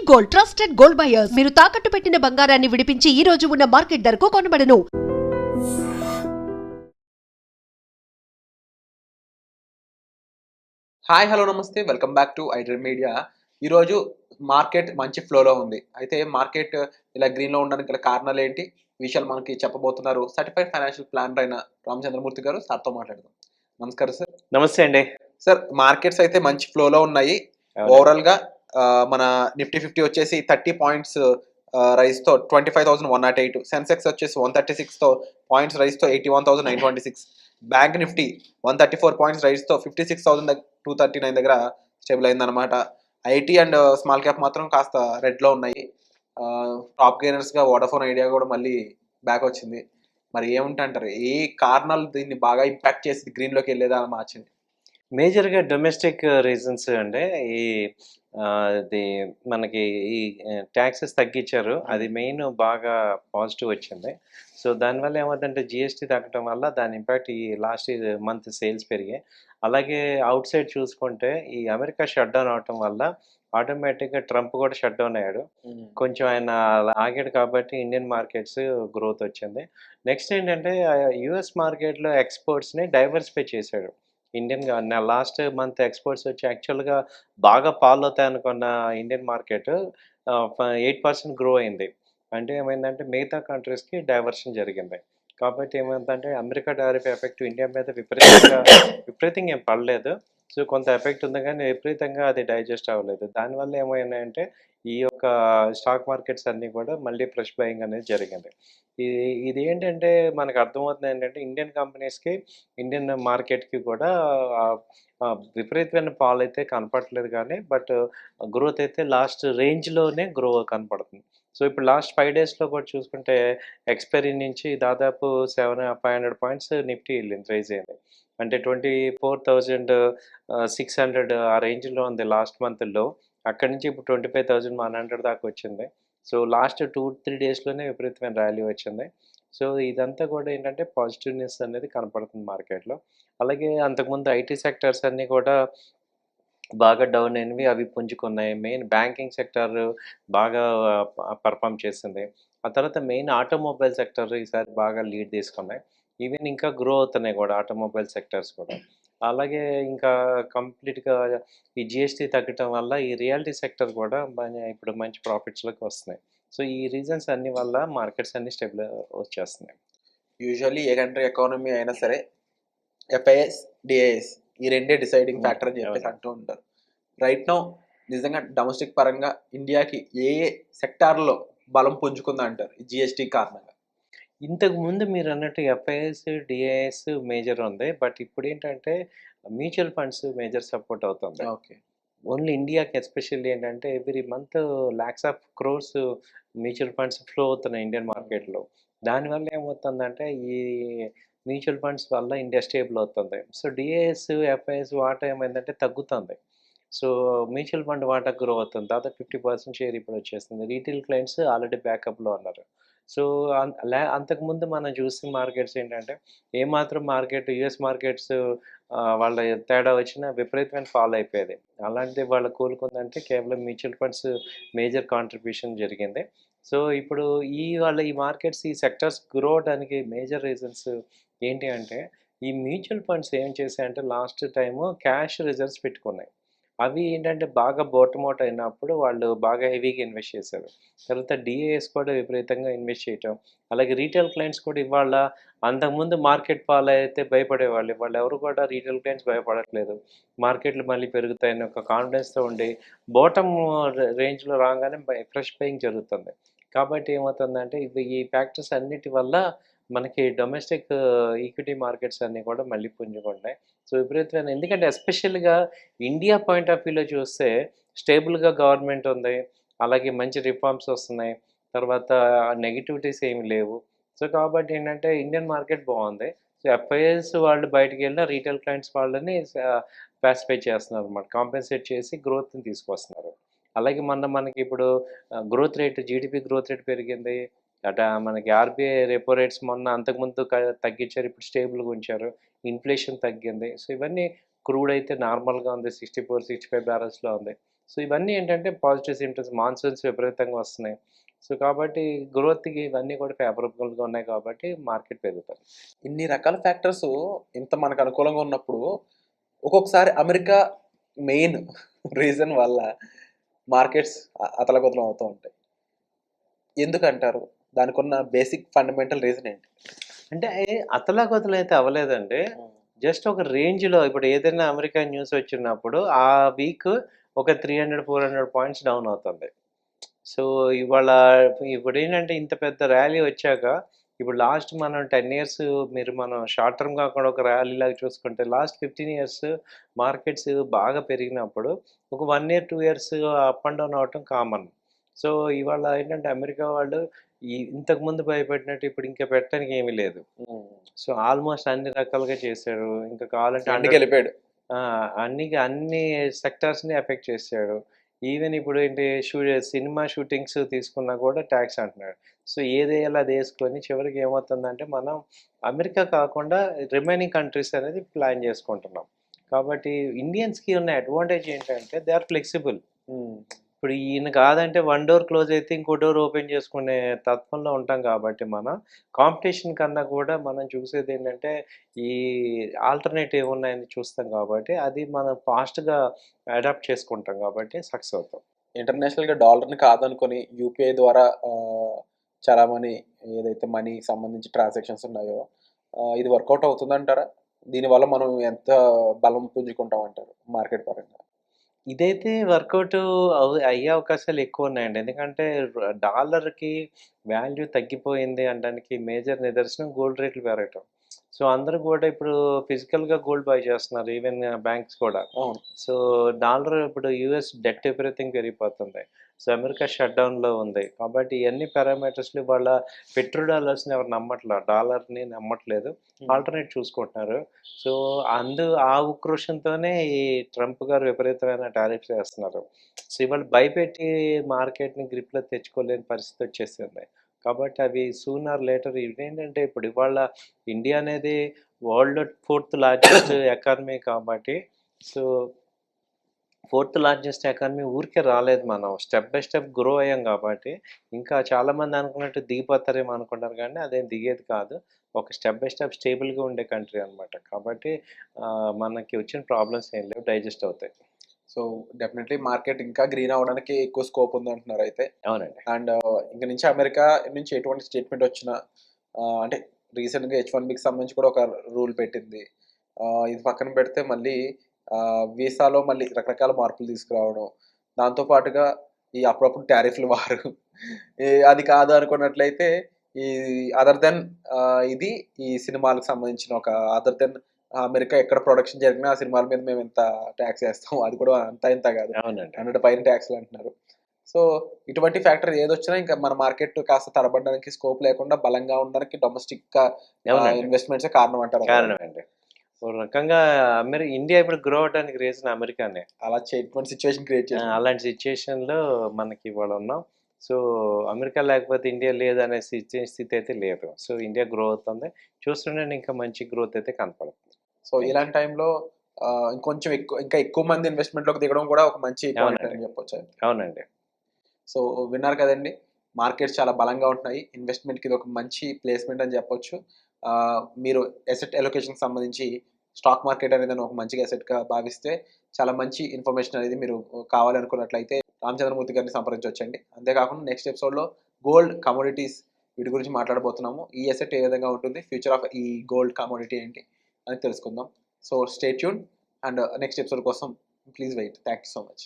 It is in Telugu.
Gold, trusted gold buyers. మీరు తాకట్టు పెట్టిన బంగారాన్ని విడిపించి ఈ రోజు ఉన్న మార్కెట్ ధరకు కొనబడను. హాయ్ హలో నమస్తే, welcome back to iDream media. ఈరోజు మార్కెట్ మంచి ఫ్లోలో ఉంది. అయితే మార్కెట్ ఇలా గ్రీన్లో ఉండడానికి గల కారణాలు ఏంటి విషయాలు మనకి చెప్పబోతున్నారు సర్టిఫైడ్ ఫైనాన్షియల్ ప్లానర్ అయిన రామచంద్రమూర్తి గారు. సార్తో మాట్లాడదాం. నమస్కారం సార్. నమస్తే అండి సార్, మార్కెట్స్ అయితే మంచి ఫ్లోలో ఉన్నాయి. అవునండి. ఓవరాల్గా మన నిఫ్టీ 50 వచ్చేసి 30 పాయింట్స్ రైజ్తో 25,108, సెన్సెక్స్ వచ్చేసి 136తో పాయింట్స్ రైజ్తో 81,926, బ్యాంక్ నిఫ్టీ 134 పాయింట్స్ రైజ్తో 56,239 దగ్గర స్టేబుల్ అయిందనమాట. ఐటీ అండ్ స్మాల్ క్యాప్ మాత్రం కాస్త రెడ్లో ఉన్నాయి. టాప్ గెయినర్స్గా వోడాఫోన్ ఐడియా కూడా మళ్ళీ బ్యాక్ వచ్చింది. మరి ఏముంటారు, ఏ కారణాలు దీన్ని బాగా ఇంపాక్ట్ చేసి గ్రీన్లోకి వెళ్ళేదా మార్చింది? మేజర్గా డొమెస్టిక్ రీజన్స్ అండి. ఈ ఇది మనకి ఈ ట్యాక్సెస్ తగ్గించారు, అది మెయిన్ బాగా పాజిటివ్ వచ్చింది. సో దానివల్ల ఏమవుతుందంటే జిఎస్టీ తగ్గడం వల్ల దాని ఇంపాక్ట్ ఈ లాస్ట్ మంత్ సేల్స్ పెరిగాయి. అలాగే అవుట్ సైడ్ చూసుకుంటే ఈ అమెరికా షట్ డౌన్ అవటం వల్ల ఆటోమేటిక్గా ట్రంప్ కూడా షట్ డౌన్ అయ్యాడు. కొంచెం ఆయన ఆగాడు కాబట్టి ఇండియన్ మార్కెట్స్ గ్రోత్ వచ్చింది. నెక్స్ట్ ఏంటంటే యుఎస్ మార్కెట్లో ఎక్స్పోర్ట్స్ని డైవర్సిఫై చేశాడు. లాస్ట్ మంత్ ఎక్స్పోర్ట్స్ వచ్చి యాక్చువల్గా బాగా ఫాలో అవుతాయి అనుకున్న ఇండియన్ మార్కెట్ 8% గ్రో అయింది. అంటే ఏమైందంటే మిగతా కంట్రీస్కి డైవర్షన్ జరిగింది. కాబట్టి ఏమైందంటే అమెరికా టారిఫ్ ఎఫెక్ట్ ఇండియా మీద విపరీతంగా ఏం పడలేదు. సో కొంత ఎఫెక్ట్ ఉంది కానీ విపరీతంగా అది డైజెస్ట్ అవ్వలేదు. దానివల్ల ఏమైనాయంటే ఈ యొక్క స్టాక్ మార్కెట్స్ అన్నీ కూడా మళ్ళీ ఫ్రెష్ బయింగ్ అనేది జరిగింది. ఇది ఏంటంటే మనకు అర్థమవుతుంది ఏంటంటే ఇండియన్ కంపెనీస్కి ఇండియన్ మార్కెట్కి కూడా విపరీతమైన ఫాల్ అయితే కనపడట్లేదు కానీ బట్ గ్రోత్ అయితే లాస్ట్ రేంజ్లోనే కనపడుతుంది. సో ఇప్పుడు లాస్ట్ 5 డేస్లో కూడా చూసుకుంటే ఎక్స్పైరీ నుంచి దాదాపు 500 పాయింట్స్ నిఫ్టీ వెళ్ళింది, రైజ్ అయింది. అంటే 24,600 ఆ రేంజ్లో ఉంది లాస్ట్ మంత్లో. అక్కడి నుంచి ఇప్పుడు 25,100 దాకా వచ్చింది. సో లాస్ట్ 2-3 డేస్లోనే విపరీతమైన ర్యాలీ వచ్చింది. సో ఇదంతా కూడా ఏంటంటే పాజిటివ్నెస్ అనేది కనపడుతుంది మార్కెట్లో. అలాగే అంతకుముందు ఐటీ సెక్టర్స్ అన్నీ కూడా బాగా డౌన్ అయినవి, అవి పుంజుకున్నాయి. మెయిన్ బ్యాంకింగ్ సెక్టర్ బాగా పర్ఫామ్ చేసింది. ఆ తర్వాత మెయిన్ ఆటోమొబైల్ సెక్టర్ ఈసారి బాగా లీడ్ తీసుకున్నాయి. ఈవెన్ ఇంకా గ్రో అవుతున్నాయి కూడా ఆటోమొబైల్ సెక్టర్స్ కూడా. అలాగే ఇంకా కంప్లీట్గా ఈ జిఎస్టీ తగ్గటం వల్ల ఈ రియాలిటీ సెక్టర్ కూడా ఇప్పుడు మంచి ప్రాఫిట్స్లోకి వస్తున్నాయి. సో ఈ రీజన్స్ అన్ని వల్ల మార్కెట్స్ అన్ని స్టెబుల్ వచ్చేస్తున్నాయి. యూజువల్లీ ఏ కంట్రీ ఎకానమీ అయినా సరే ఎఫ్ఐఎస్, డిఐఎస్ ఈ రెండే డిసైడింగ్ ఫ్యాక్టర్ అని చెప్పేసి అంటూ ఉంటారు. రైట్ నౌ నిజంగా డొమెస్టిక్ పరంగా ఇండియాకి ఏ సెక్టార్లో బలం పుంజుకుందా అంటారు ఈ జిఎస్టీ కారణంగా? ఇంతకు ముందు మీరు అన్నట్టు ఎఫ్ఐఎస్, డిఐఎస్ మేజర్ ఉంది. బట్ ఇప్పుడు ఏంటంటే మ్యూచువల్ ఫండ్స్ మేజర్ సపోర్ట్ అవుతుంది. ఓకే. ఓన్లీ ఇండియాకి ఎస్పెషల్లీ ఏంటంటే every month lakhs of crores mutual funds flow అవుతున్నాయి ఇండియన్ మార్కెట్లో. దానివల్ల ఏమవుతుందంటే ఈ మ్యూచువల్ ఫండ్స్ వల్ల ఇండియా స్టేబుల్ అవుతుంది. సో డిఐఎస్, ఎఫ్ఐఎస్ వాటా ఏమైందంటే తగ్గుతుంది. సో మ్యూచువల్ ఫండ్ వాటా గ్రో అవుతుంది. దాదాపు 50% షేర్ ఇప్పుడు వచ్చేస్తుంది. రీటైల్ క్లయింట్స్ ఆల్రెడీ బ్యాకప్లో ఉన్నారు. సో అంతకుముందు మనం చూసిన మార్కెట్స్ ఏంటంటే ఏమాత్రం మార్కెట్ యుఎస్ మార్కెట్స్ వాళ్ళ తేడా వచ్చినా విపరీతమైన ఫాల్ అయిపోయేది. అలాంటిది వాళ్ళ కోలుకుందంటే కేవలం మ్యూచువల్ ఫండ్స్ మేజర్ కాంట్రిబ్యూషన్ జరిగింది. సో ఇప్పుడు ఈ మార్కెట్స్ ఈ సెక్టర్స్ గ్రో అవడానికి మేజర్ రీజన్స్ ఏంటి అంటే ఈ మ్యూచువల్ ఫండ్స్ ఏం చేశాయంటే లాస్ట్ టైము క్యాష్ రిజర్వ్స్ పెట్టుకున్నాయి. అవి ఏంటంటే బాగా బోటమోట్ అయినప్పుడు వాళ్ళు బాగా హెవీగా ఇన్వెస్ట్ చేశారు. తర్వాత డిఏఎస్ కూడా విపరీతంగా ఇన్వెస్ట్ చేయటం. అలాగే రీటైల్ క్లయింట్స్ కూడా ఇవాళ అంతకుముందు మార్కెట్ ఫాల్ అయితే భయపడేవాళ్ళు. ఇవాళ ఎవరు కూడా రీటైల్ క్లయింట్స్ భయపడట్లేదు. మార్కెట్లు మళ్ళీ పెరుగుతాయని ఒక కాన్ఫిడెన్స్తో ఉండి బాటమ్ రేంజ్లో రాగానే ఫ్రెష్ బయింగ్ జరుగుతుంది. కాబట్టి ఏమవుతుందంటే ఈ ఫ్యాక్టర్స్ అన్నిటి వల్ల మనకి డొమెస్టిక్ ఈక్విటీ మార్కెట్స్ అన్నీ కూడా మళ్ళీ పుంజుకుంటాయి. సో విపరీతమైన ఎందుకంటే ఎస్పెషల్గా ఇండియా పాయింట్ ఆఫ్ వ్యూలో చూస్తే స్టేబుల్గా గవర్నమెంట్ ఉంది. అలాగే మంచి రిఫార్మ్స్ వస్తున్నాయి. తర్వాత నెగిటివిటీస్ ఏమి లేవు. సో కాబట్టి ఏంటంటే ఇండియన్ మార్కెట్ బాగుంది. సో ఎఫ్ఐఎస్ వాళ్ళు బయటికి వెళ్ళిన రీటైల్ క్లయింట్స్ వాళ్ళని పాసిఫై చేస్తున్నారు అనమాట. కాంపెన్సేట్ చేసి గ్రోత్ని తీసుకొస్తున్నారు. అలాగే మనకి ఇప్పుడు growth rate, GDP growth rate పెరిగింది. మనకి ఆర్బీఐ రెపో రేట్స్ మొన్న అంతకుముందు తగ్గించారు, ఇప్పుడు స్టేబుల్గా ఉంచారు. ఇన్ఫ్లేషన్ తగ్గింది. సో ఇవన్నీ క్రూడ్ అయితే నార్మల్గా ఉంది, 64-65 బ్యారల్స్లో ఉంది. సో ఇవన్నీ ఏంటంటే పాజిటివ్ సిమ్టమ్స్. మాన్సూన్స్ విపరీతంగా వస్తున్నాయి. సో కాబట్టి గ్రోత్‌కి ఇవన్నీ కూడా ఫేవరబుల్‌గా ఉన్నాయి కాబట్టి మార్కెట్ పెరుగుతుంది. ఇన్ని రకాల ఫ్యాక్టర్స్ ఇంత మనకు అనుకూలంగా ఉన్నప్పుడు ఒక్కొక్కసారి అమెరికా మెయిన్ రీజన్ వల్ల మార్కెట్స్ అతలకుతలం అవుతూ ఉంటాయి. ఎందుకంటారు? దానికున్న బేసిక్ ఫండమెంటల్ రీజన్ ఏంటి? అంటే అతలాకుతలమైతే అవ్వలేదండి. జస్ట్ ఒక రేంజ్‌లో ఇప్పుడు ఏదైనా అమెరికా న్యూస్ వచ్చినప్పుడు ఆ వీక్ ఒక 300, 400 పాయింట్స్ డౌన్ అవుతుంది. సో ఇవాళ ఇప్పుడేంటంటే ఇంత పెద్ద ర్యాలీ వచ్చాక ఇప్పుడు లాస్ట్ మనం 10 ఇయర్స్ మనం షార్ట్ టర్మ్ కాకుండా ఒక ర్యాలీలాగా చూసుకుంటే లాస్ట్ 15 ఇయర్స్ మార్కెట్స్ బాగా పెరిగినప్పుడు ఒక 1 year, 2 years up and down అవ్వటం కామన్. సో ఇవాళ ఏంటంటే అమెరికా వాళ్ళు ఇంతకుముందు భయపెట్టినట్టు ఇప్పుడు ఇంకా పెట్టడానికి ఏమీ లేదు. సో ఆల్మోస్ట్ అన్ని రకాలుగా చేశాడు. ఇంకా కావాలంటే అన్నిటికి వెళ్ళిపోయాడు. అన్ని సెక్టార్స్‌ని ఎఫెక్ట్ చేసాడు. ఈవెన్ ఇప్పుడు ఏంటి సినిమా షూటింగ్స్ తీసుకున్నా కూడా ట్యాక్స్ అంటున్నాడు. సో ఏదేయాలో అది యేసుకొని చివరికి ఏమవుతుందంటే మనం అమెరికా కాకుండా రిమైనింగ్ కంట్రీస్ అనేది ప్లాన్ చేసుకుంటున్నాం. కాబట్టి ఇండియన్స్‌కి ఉన్న అడ్వాంటేజ్ ఏంటంటే దే ఆర్ ఫ్లెక్సిబుల్. ఇప్పుడు ఈయన కాదంటే వన్ డోర్ క్లోజ్ అయితే ఇంకో డోర్ ఓపెన్ చేసుకునే తత్వంలో ఉంటాం కాబట్టి మనం కాంపిటీషన్ కన్నా కూడా మనం చూసేది ఏంటంటే ఈ ఆల్టర్నేటివ్ ఉన్నాయని చూస్తాం కాబట్టి అది మనం ఫాస్ట్‌గా అడాప్ట్ చేసుకుంటాం కాబట్టి సక్సెస్ అవుతాం. ఇంటర్నేషనల్‌గా డాలర్‌ని కాదనుకొని యూపీఐ ద్వారా చలామణి ఏదైతే మనీకి సంబంధించి ట్రాన్సాక్షన్స్ ఉన్నాయో ఇది వర్కౌట్ అవుతుందంటారా? దీనివల్ల మనం ఎంత బలం పుంజుకుంటాం అంటారు మార్కెట్ పరంగా? ఇదైతే వర్కౌట్ అయ్యే అవకాశాలు ఎక్కువున్నాయండి. ఎందుకంటే డాలర్‌కి వాల్యూ తగ్గిపోయింది అనడానికి మేజర్ నిదర్శనం గోల్డ్ రేట్లు పెరగటం. సో అందరూ కూడా ఇప్పుడు ఫిజికల్‌గా గోల్డ్ బై చేస్తున్నారు. ఈవెన్ బ్యాంక్స్ కూడా. అవును. సో డాలర్ ఇప్పుడు యూఎస్ డెట్ విపరీతంగా పెరిగిపోతుంది. సో అమెరికా షట్‌డౌన్‌లో ఉంది. కాబట్టి ఇయన్నీ పారామీటర్స్‌లో వాళ్ళ పెట్రో డాలర్స్‌ని ఎవరు నమ్మట్ల. డాలర్‌ని నమ్మట్లేదు. ఆల్టర్‌నేట్ చూసుకుంటున్నారు. సో ఆ ఉక్రోషంతోనే ఈ ట్రంప్ గారు విపరీతమైన టారిఫ్స్ ఏస్తున్నారు. సో ఇవాళ భయపెట్టి మార్కెట్‌ని గ్రిప్‌లో తెచ్చుకోలేని పరిస్థితి వచ్చేసింది. కాబట్టి అవి సూన్ ఆర్ లేటర్ ఇవేంటంటే ఇప్పుడు ఇవాళ ఇండియా అనేది వరల్డ్‌లో 4థ్ లార్జెస్ట్ ఎకానమీ కాబట్టి సో 4థ్ లార్జెస్ట్ ఎకానమీ ఊరికే రాలేదు మనం. స్టెప్ బై స్టెప్ గ్రో అయ్యాం కాబట్టి ఇంకా చాలామంది అనుకున్నట్టు దిగిపోతారేమో అనుకుంటారు కానీ అదేం దిగేది కాదు. ఒక స్టెప్ బై స్టెప్ స్టేబుల్‌గా ఉండే కంట్రీ అనమాట. కాబట్టి మనకి వచ్చిన ప్రాబ్లమ్స్ ఏం లేవు. డైజెస్ట్ అవుతాయి. సో డెఫినెట్లీ మార్కెట్ ఇంకా గ్రీన్ అవ్వడానికి ఎక్కువ స్కోప్ ఉందంటున్నారు అయితే. అవునండి. అండ్ ఇంక నుంచి అమెరికా నుంచి ఎటువంటి స్టేట్మెంట్ వచ్చినా అంటే రీసెంట్‌గా H1Bకి సంబంధించి కూడా ఒక రూల్ పెట్టింది. ఇది పక్కన పెడితే మళ్ళీ వీసాలో మళ్ళీ రకరకాల మార్పులు తీసుకురావడం. దాంతో పాటుగా ఈ అప్పుడప్పుడు టారిఫ్‌ల వారు అది కాదు అనుకున్నట్లయితే ఈ అదర్ దెన్ ఇది ఈ సినిమాలకు సంబంధించిన ఒక అదర్ దెన్ అమెరికా ఎక్కడ ప్రొడక్షన్ జరిగినా ఆ సినిమాల మీద మేము ఇంత టాక్స్ ఏస్తాం. అది కూడా అంతా ఇంత కాదు. అవునండి. 100 పైన టాక్స్‌లు అంటున్నారు. సో ఇటువంటి ఫ్యాక్టర్ ఏదొచ్చినా ఇంకా మన మార్కెట్ కాస్త తడబడడానికి స్కోప్ లేకుండా బలంగా ఉండడానికి డొమెస్టిక్‌గా అవునండి. ఇన్వెస్ట్‌మెంట్సే కారణం అంటారు. కారణమండి. ఓ రకంగా ఇండియా ఇప్పుడు గ్రో అవ్వడానికి రీజన్ అమెరికానే. అలా ఇటువంటి సిట్యుయేషన్ క్రియేట్ చేసింది. అలాంటి సిట్యుయేషన్‌లో మనకి ఇవాళ ఉన్నాం. సో అమెరికా లేకపోతే ఇండియా లేదనే స్థితి అయితే లేదు. సో ఇండియా గ్రో అవుతుంది. చూస్తుండండి ఇంకా మంచి గ్రోత్ అయితే కనపడుతుంది. సో ఇలాంటి టైంలో ఇంకొంచెం ఇంకా ఎక్కువ మంది ఇన్వెస్ట్‌మెంట్‌లోకి దిగడం కూడా ఒక మంచి పాయింట్ అని చెప్పొచ్చు. అవునండి. సో విన్నారు కదండీ! మార్కెట్స్ చాలా బలంగా ఉంటున్నాయి. ఇన్వెస్ట్‌మెంట్‌కి ఇది ఒక మంచి ప్లేస్‌మెంట్ అని చెప్పొచ్చు. మీరు అసెట్ అలొకేషన్‌కి సంబంధించి స్టాక్ మార్కెట్ అనేది ఒక మంచిగా అసెట్‌గా భావిస్తే చాలా మంచి ఇన్ఫర్మేషన్ అనేది మీరు కావాలనుకున్నట్లయితే రామచంద్రమూర్తి గారిని సంప్రదించొచ్చండి. అంతేకాకుండా నెక్స్ట్ ఎపిసోడ్‌లో గోల్డ్, కమోడిటీస్ వీటి గురించి మాట్లాడబోతున్నాము. ఈ అసెట్ ఏ విధంగా ఉంటుంది? ఫ్యూచర్ ఆఫ్ ఈ గోల్డ్ కమోడిటీ ఏంటి? అని తెలుసుకుందాం. So stay tuned and next episode కోసం please wait. Thank you so much.